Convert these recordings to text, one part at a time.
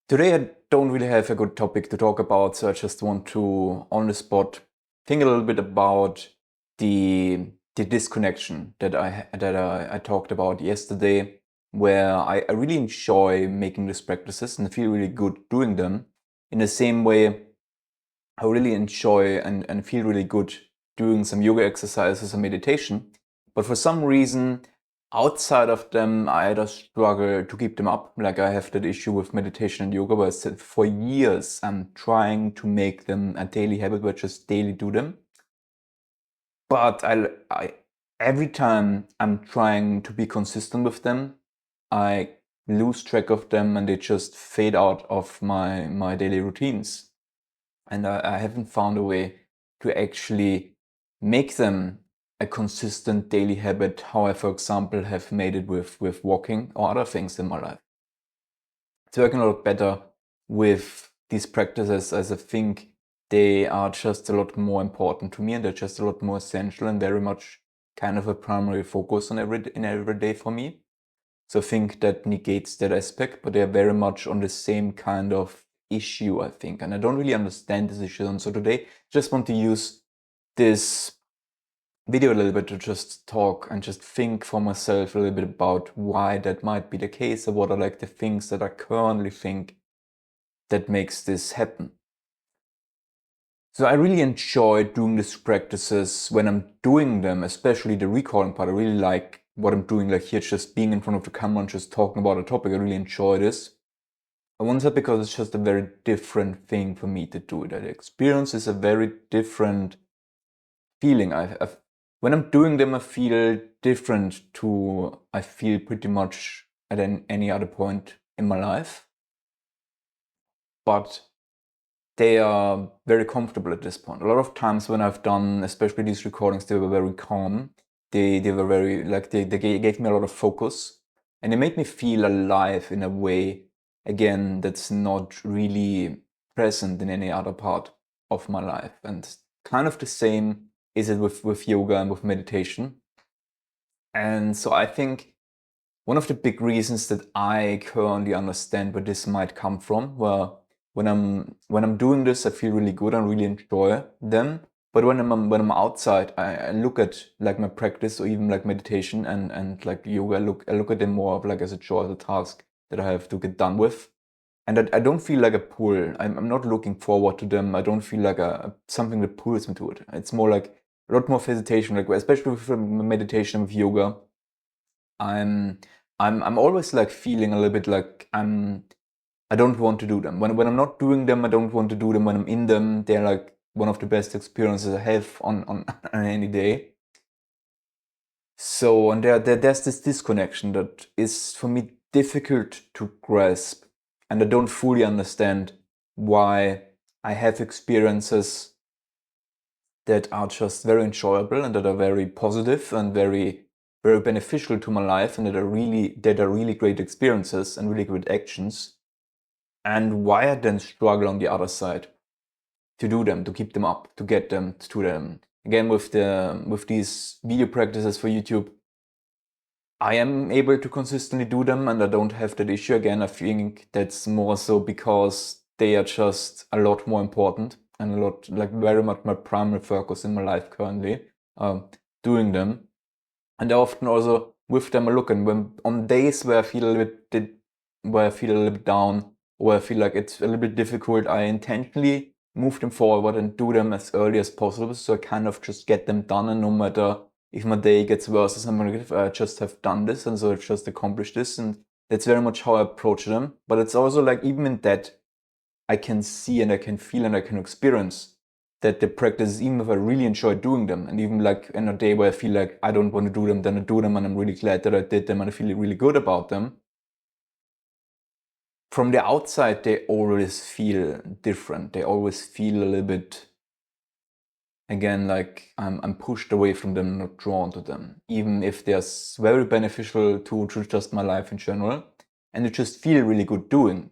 Today, I don't really have a good topic to talk about, so I just want to, on the spot, think a little bit about the disconnection that I talked about yesterday, where I really enjoy making these practices and I feel really good doing them. In the same way, I really enjoy and feel really good doing some yoga exercises and meditation. But for some reason, outside of them, I just struggle to keep them up. Like I have that issue with meditation and yoga where I said for years I'm trying to make them a daily habit where I just daily do them. But I every time I'm trying to be consistent with them, I lose track of them and they just fade out of my daily routines. And I haven't found a way to actually make them a consistent daily habit, how I, for example, have made it with walking or other things in my life. It's working a lot better with these practices as I think they are just a lot more important to me and they're just a lot more essential and very much kind of a primary focus on every day for me. So I think that negates that aspect, but they're very much on the same kind of issue, I think. And I don't really understand this issue. And so today, just want to use this video a little bit to just talk and just think for myself a little bit about why that might be the case or what are like the things that I currently think that makes this happen. So I really enjoy doing these practices when I'm doing them, especially the recording part. I really like what I'm doing, like here, just being in front of the camera and just talking about a topic. I really enjoy this. I want that because it's just a very different thing for me to do. That experience is a very different feeling. When I'm doing them, I feel different to I feel pretty much at any other point in my life. But they are very comfortable at this point. A lot of times when I've done, especially these recordings, they were very calm. They were very, like, they gave me a lot of focus. And they made me feel alive in a way, again, that's not really present in any other part of my life. And kind of the same is it with yoga and with meditation. And so I think one of the big reasons that I currently understand where this might come from, well, when I'm doing this, I feel really good and really enjoy them. But when I'm outside, I look at like my practice or even like meditation and like yoga, I look at them more of like as a chore, as a task that I have to get done with. And I don't feel like a pull. I'm not looking forward to them. I don't feel like something that pulls me to it. It's more like a lot more hesitation, like especially with meditation, with yoga. I'm I'm always like feeling a little bit like I don't want to do them. When I'm not doing them, I don't want to do them. When I'm in them, they're like one of the best experiences I have on on any day. So and there's this disconnection that is for me difficult to grasp, and I don't fully understand why I have experiences that are just very enjoyable and that are very positive and very beneficial to my life and that are really great experiences and really great actions, and why I then struggle on the other side to do them, to keep them up, to get them to them. Again, with these video practices for YouTube, I am able to consistently do them and I don't have that issue. Again, I think that's more so because they are just a lot more important and a lot, like very much my primary focus in my life currently, doing them. And I often also with them I look, and when on days where I feel a little bit where I feel a little bit down, or I feel like it's a little bit difficult, I intentionally move them forward and do them as early as possible. So I kind of just get them done, and no matter if my day gets worse or something like that, I just have done this, and so I've just accomplished this, and that's very much how I approach them. But it's also like even in that, I can see and I can feel and I can experience that the practices, even if I really enjoy doing them, and even like in a day where I feel like I don't want to do them, then I do them and I'm really glad that I did them and I feel really good about them. From the outside, they always feel different. They always feel a little bit, again, like I'm pushed away from them, not drawn to them, even if they're very beneficial to just my life in general, and they just feel really good doing.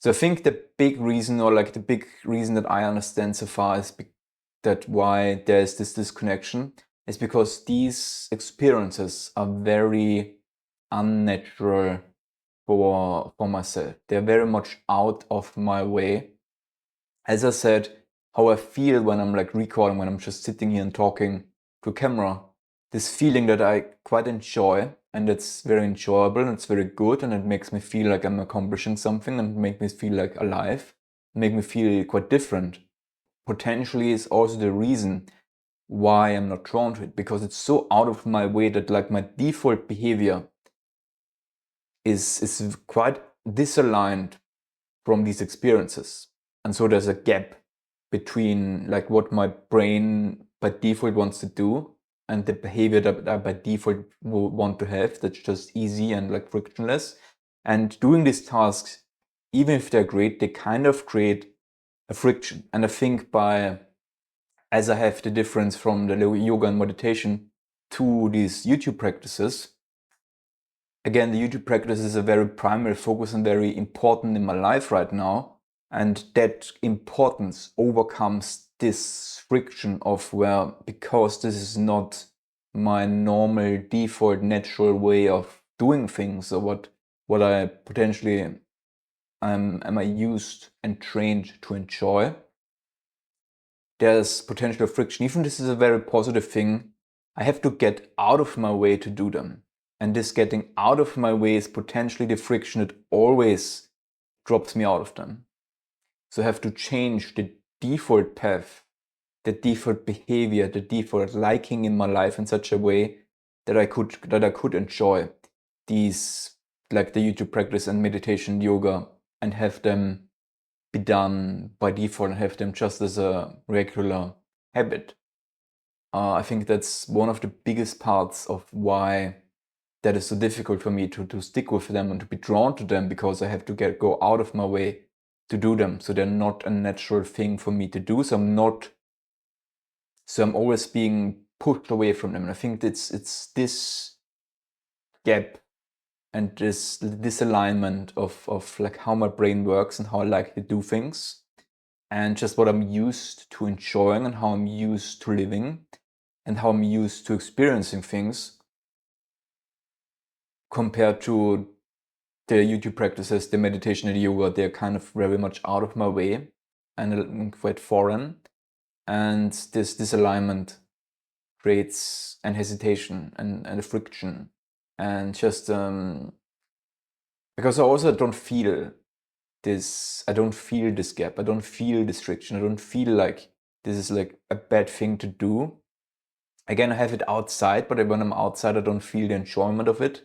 So I think the big reason, or like the big reason that I understand so far, is that why there's this disconnection is because these experiences are very unnatural for myself. They're very much out of my way. As I said, how I feel when I'm like recording, when I'm just sitting here and talking to camera, this feeling that I quite enjoy, and it's very enjoyable and it's very good, and it makes me feel like I'm accomplishing something and make me feel like alive, make me feel quite different. Potentially is also the reason why I'm not drawn to it, because it's so out of my way that like my default behavior is quite disaligned from these experiences. And so there's a gap between like what my brain by default wants to do and the behavior that I by default want to have, that's just easy and like frictionless. And doing these tasks, even if they're great, they kind of create a friction. And I think as I have the difference from the yoga and meditation to these YouTube practices, again, the YouTube practice is a very primary focus and very important in my life right now. And that importance overcomes this friction of because this is not my normal default natural way of doing things, or what I potentially am I used and trained to enjoy. There's potential friction. Even this is a very positive thing. I have to get out of my way to do them. And this getting out of my way is potentially the friction that always drops me out of them. So I have to change the default path, the default behavior, the default liking in my life in such a way that I could enjoy these, like the YouTube practice and meditation, yoga, and have them be done by default and have them just as a regular habit. I think that's one of the biggest parts of why that is so difficult for me to stick with them and to be drawn to them, because I have to go out of my way to do them. So they're not a natural thing for me to do. So I'm always being pushed away from them. And I think it's this gap and this disalignment of like how my brain works and how I like to do things, and just what I'm used to enjoying and how I'm used to living and how I'm used to experiencing things, compared to the YouTube practices, the meditation and the yoga. They're kind of very much out of my way and quite foreign. And this disalignment creates an hesitation and a friction. And just because I also don't feel this gap. I don't feel this friction. I don't feel like this is like a bad thing to do. Again, I have it outside, but when I'm outside, I don't feel the enjoyment of it.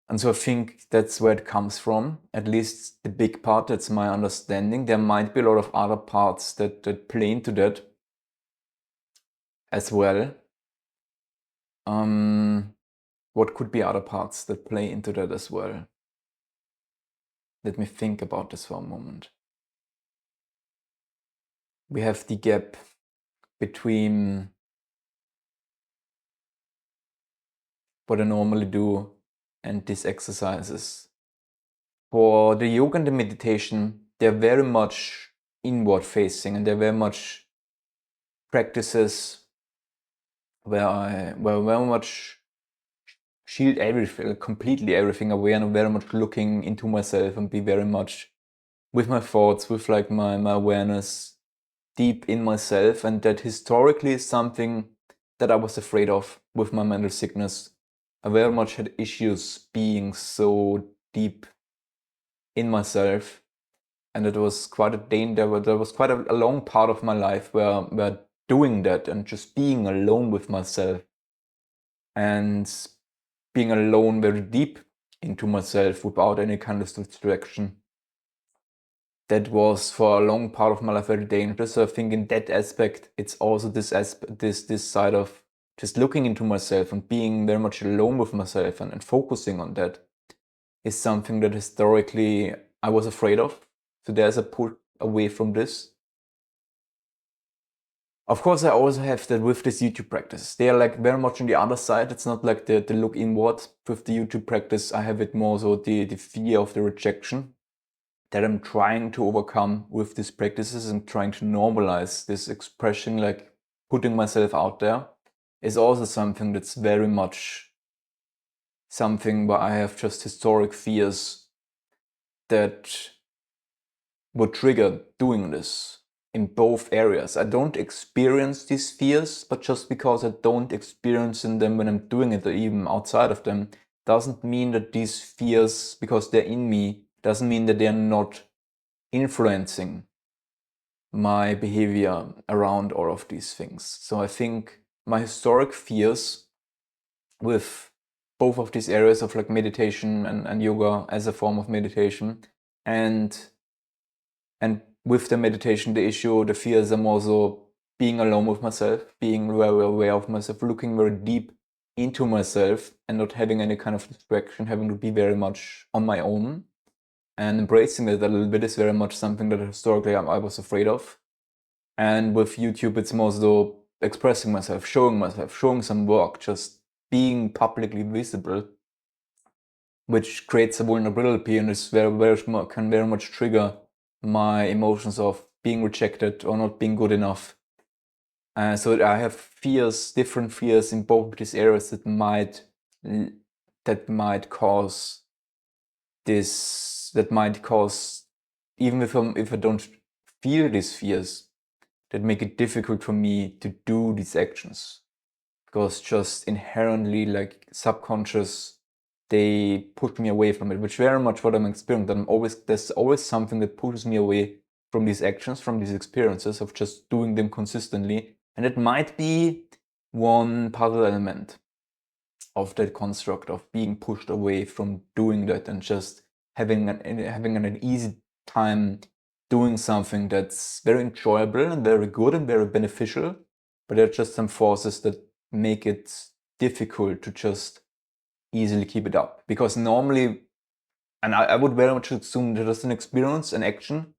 And so I think that's where it comes from, at least the big part. That's my understanding. There might be a lot of other parts that play into that as well. What could be other parts that play into that as well? Let me think about this for a moment. We have the gap between what I normally do and these exercises. For the yoga and the meditation, they're very much inward facing, and they're very much practices where I very much shield everything, completely everything away, and I'm very much looking into myself and be very much with my thoughts, with like my awareness deep in myself. And that historically is something that I was afraid of with my mental sickness. I very much had issues being so deep in myself, and it was quite a danger. There was quite a long part of my life where doing that and just being alone with myself and being alone very deep into myself without any kind of distraction, that was for a long part of my life very dangerous. So I think in that aspect, it's also this side of just looking into myself and being very much alone with myself and focusing on that is something that historically I was afraid of. So there's a pull away from this. Of course, I also have that with this YouTube practice. They are like very much on the other side. It's not like the look inward with the YouTube practice. I have it more so the fear of the rejection that I'm trying to overcome with these practices and trying to normalize this expression, like putting myself out there, is also something that's very much something where I have just historic fears that would trigger doing this in both areas. I don't experience these fears, but just because I don't experience them when I'm doing it or even outside of them, doesn't mean that these fears, because they're in me, doesn't mean that they're not influencing my behavior around all of these things. So I think my historic fears with both of these areas of like meditation and yoga as a form of meditation, and with the meditation, the fears, I'm also being alone with myself, being very aware of myself, looking very deep into myself and not having any kind of distraction, having to be very much on my own and embracing it a little bit is very much something that historically I was afraid of. And with YouTube, it's more so expressing myself, showing some work, just being publicly visible, which creates a vulnerability and is can very much trigger my emotions of being rejected or not being good enough. So I have fears, different fears in both these areas that might cause this, even if I don't feel these fears, that make it difficult for me to do these actions, because just inherently, like subconscious, they push me away from it, which very much what I'm experiencing. There's always something that pushes me away from these actions, from these experiences of just doing them consistently. And it might be one puzzle element of that construct of being pushed away from doing that and just having an easy time doing something that's very enjoyable and very good and very beneficial. But there are just some forces that make it difficult to just easily keep it up. Because normally, and I would very much assume that there's an experience, an action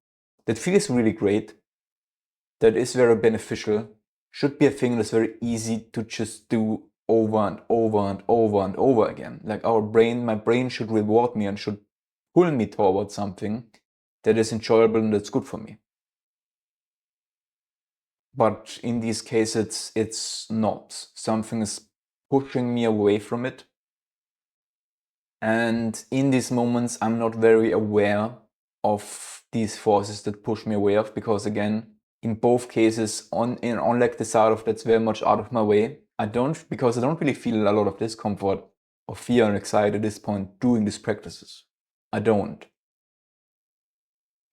that feels really great, that is very beneficial, should be a thing that's very easy to just do over and over and over and over again. Like my brain should reward me and should pull me towards something that is enjoyable and that's good for me. But in these cases, it's not. Something is pushing me away from it. And in these moments, I'm not very aware of these forces that push me away of, because again, in both cases, on like the side of that's very much out of my way. Because I don't really feel a lot of discomfort or fear and anxiety at this point doing these practices. I don't.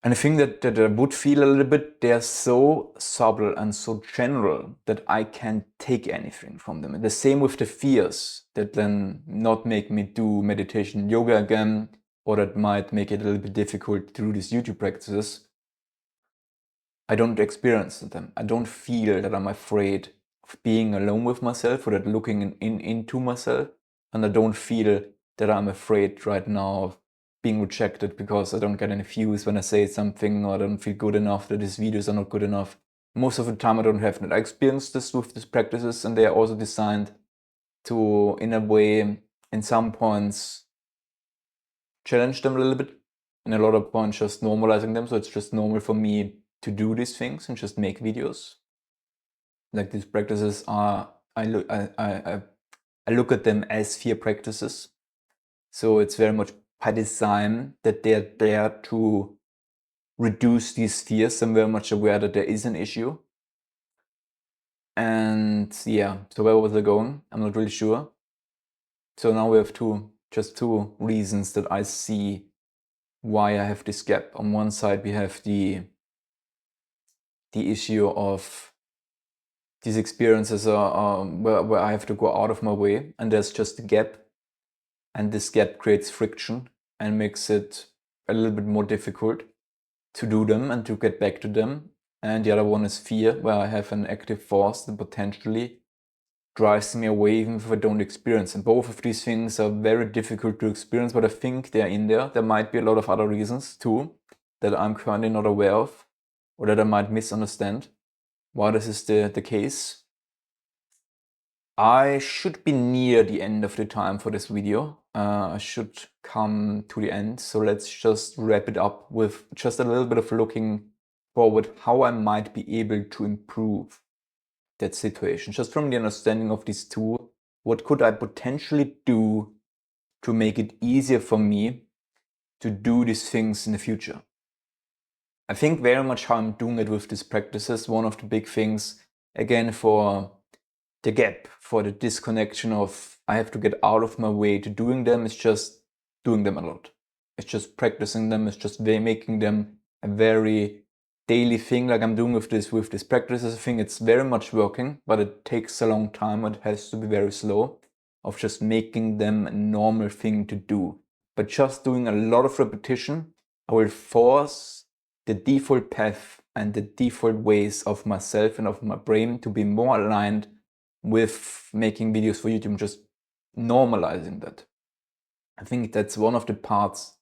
And I think that I would feel a little bit, they're so subtle and so general that I can't take anything from them. And the same with the fears that then not make me do meditation and yoga again, or that might make it a little bit difficult to do these YouTube practices. I don't experience them. I don't feel that I'm afraid of being alone with myself or that looking into myself. And I don't feel that I'm afraid right now of being rejected because I don't get any views when I say something, or I don't feel good enough, that these videos are not good enough. Most of the time I don't have that. I experience this with these practices, and they are also designed to, in a way, in some points, challenge them a little bit. In a lot of points, just normalizing them. So it's just normal for me to do these things and just make videos. Like these practices are, I look at them as fear practices. So it's very much by design that they're there to reduce these fears. I'm very much aware that there is an issue. And yeah, so where was I going? I'm not really sure. So now we have just two reasons that I see why I have this gap. On one side, we have the issue of these experiences where I have to go out of my way, and there's just a gap, and this gap creates friction and makes it a little bit more difficult to do them and to get back to them. And the other one is fear, where I have an active force that potentially drives me away even if I don't experience. And both of these things are very difficult to experience, but I think they're in there. There might be a lot of other reasons too that I'm currently not aware of, or that I might misunderstand why this is the case. I should be near the end of the time for this video. I should come to the end. So let's just wrap it up with just a little bit of looking forward how I might be able to improve that situation. Just from the understanding of these two, what could I potentially do to make it easier for me to do these things in the future. I think very much how I'm doing it with these practices, one of the big things, again, for the gap, for the disconnection of I have to get out of my way to doing them, is just doing them a lot. It's just practicing them, it's just making them a very daily thing like I'm doing with these practices. I think it's very much working, but it takes a long time. It has to be very slow of just making them a normal thing to do. But just doing a lot of repetition, I will force the default path and the default ways of myself and of my brain to be more aligned with making videos for YouTube, just normalizing that. I think that's one of the parts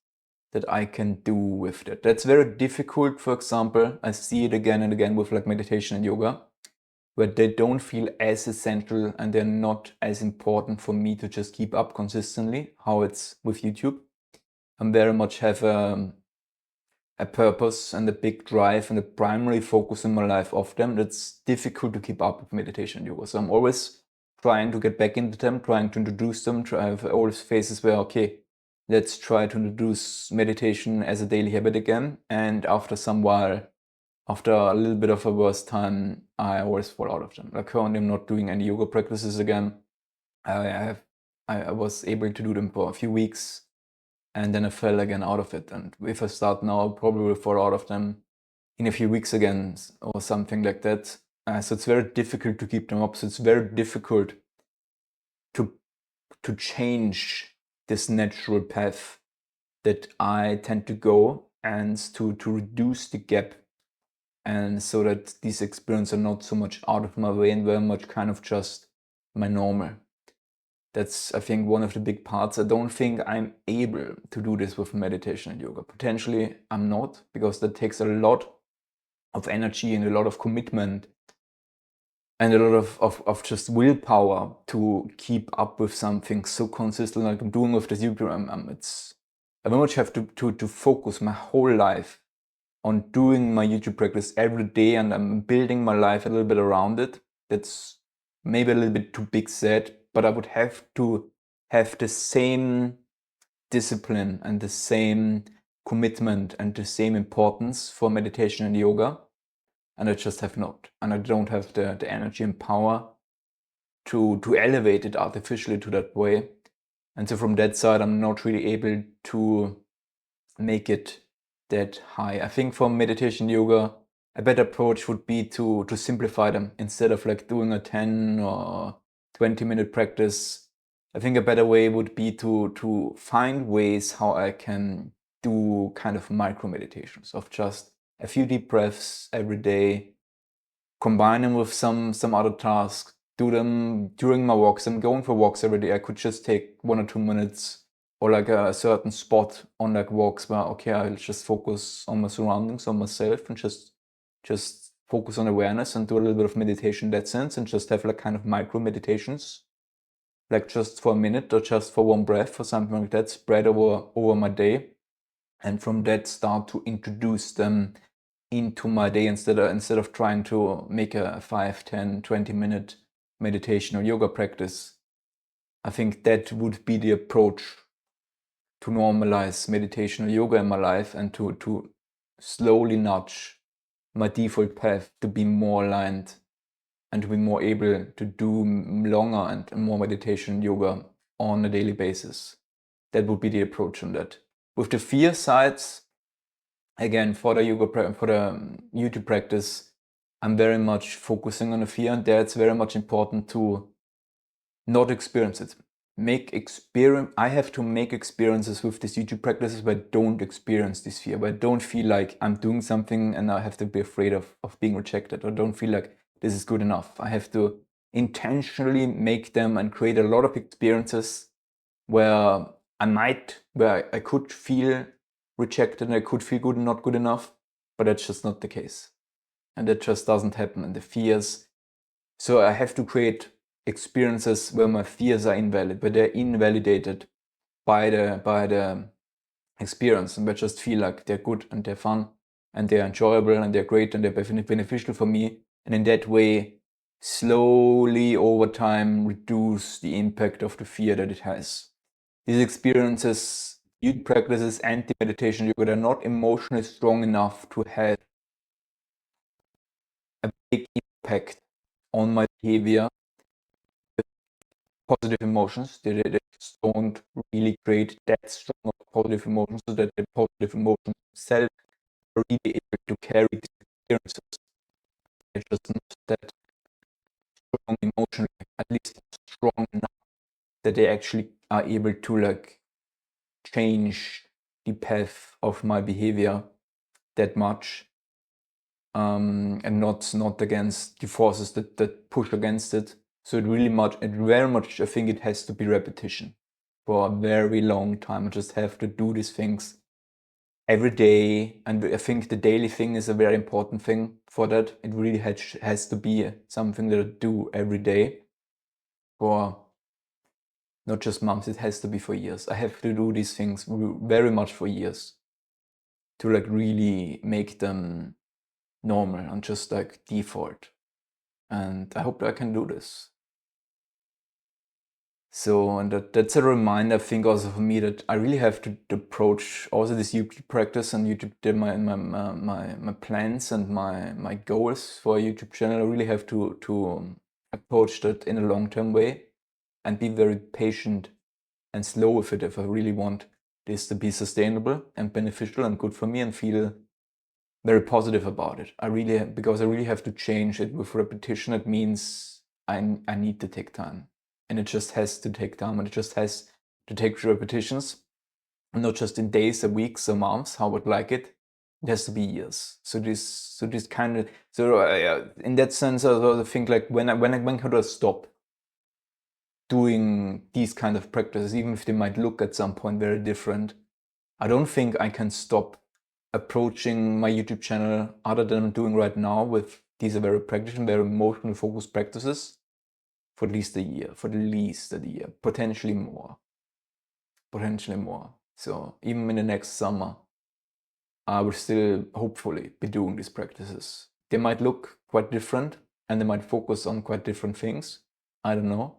that I can do with that. That's very difficult. For example, I see it again and again with like meditation and yoga, where they don't feel as essential and they're not as important for me to just keep up consistently, how it's with YouTube. I very much have a purpose and a big drive and a primary focus in my life of them. That's difficult to keep up with meditation and yoga. So I'm always trying to get back into them, trying to introduce them. I have always phases where, okay, let's try to introduce meditation as a daily habit again. And after some while, after a little bit of a worse time, I always fall out of them. Like currently I'm not doing any yoga practices again. I was able to do them for a few weeks, and then I fell again out of it. And if I start now, I'll probably fall out of them in a few weeks again or something like that. So it's very difficult to keep them up. So it's very difficult to change this natural path that I tend to go, and to reduce the gap, and so that these experiences are not so much out of my way and very much kind of just my normal. That's, I think, one of the big parts. I don't think I'm able to do this with meditation and yoga. Potentially I'm not, because that takes a lot of energy and a lot of commitment and a lot of just willpower to keep up with something so consistent like I'm doing with this YouTube. I very much have to focus my whole life on doing my YouTube practice every day, and I'm building my life a little bit around it. That's maybe a little bit too big said, but I would have to have the same discipline and the same commitment and the same importance for meditation and yoga, and I just have not. And I don't have the energy and power to elevate it artificially to that way. And so from that side, I'm not really able to make it that high. I think for meditation yoga, a better approach would be to simplify them instead of like doing a 10 or 20-minute practice. I think a better way would be to find ways how I can do kind of micro meditations of just a few deep breaths every day, combine them with some other tasks, do them during my walks. I'm going for walks every day. I could just take 1 or 2 minutes, or like a certain spot on like walks where, okay, I'll just focus on my surroundings, on myself, and just focus on awareness and do a little bit of meditation in that sense, and just have like kind of micro meditations, like just for a minute or just for one breath or something like that, spread over my day. And from that start to introduce them into my day instead of trying to make a 5, 10, 20-minute meditation or yoga practice. I think that would be the approach to normalize meditation or yoga in my life, and to slowly nudge my default path to be more aligned and to be more able to do longer and more meditation and yoga on a daily basis. That would be the approach on that. With the fear sides, again, for the YouTube practice, I'm very much focusing on the fear, and there it's very much important to not experience it. I have to make experiences with these YouTube practices where I don't experience this fear, where I don't feel like I'm doing something and I have to be afraid of being rejected, or don't feel like this is good enough. I have to intentionally make them and create a lot of experiences where I could feel rejected and I could feel good and not good enough, but that's just not the case. And that just doesn't happen. And the fears, so I have to create experiences where my fears are invalid, where they're invalidated by the experience, and I just feel like they're good and they're fun and they're enjoyable and they're great and they're beneficial for me. And in that way, slowly over time reduce the impact of the fear that it has. these experiences, yoga practices, anti-meditation yoga, they're not emotionally strong enough to have a big impact on my behavior. Positive emotions, they just don't really create that strong of positive emotions, so that the positive emotions themselves are really able to carry these experiences. They're just not that strong emotionally, at least strong enough that they actually are able to like change the path of my behavior that much, and not against the forces that push against it. So it very much, I think it has to be repetition for a very long time. I just have to do these things every day, and I think the daily thing is a very important thing for that. It really has to be something that I do every day for not just months, it has to be for years. I have to do these things very much for years to like really make them normal and just like default. And I hope I can do this. So, and that's a reminder, I think, also for me that I really have to approach also this YouTube practice and YouTube, my plans and my goals for a YouTube channel. I really have to approach that in a long-term way and be very patient and slow with it if I really want this to be sustainable and beneficial and good for me and feel very positive about it. Because I really have to change it with repetition. It means I need to take time, and it just has to take time, and it just has to take repetitions, not just in days or weeks or months, how I would like it. It has to be years. So this kind of, in that sense, I also think like when could I stop doing these kind of practices, even if they might look at some point very different? I don't think I can stop approaching my YouTube channel other than I'm doing right now with these very practical, very emotionally focused practices for at least a year, potentially more. So even in the next summer, I will still hopefully be doing these practices. They might look quite different and they might focus on quite different things. I don't know,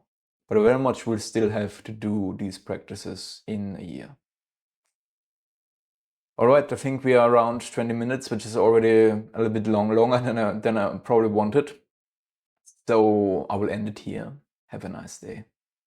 but I very much will still have to do these practices in a year. All right, I think we are around 20 minutes, which is already a little bit longer than I probably wanted. So I will end it here. Have a nice day.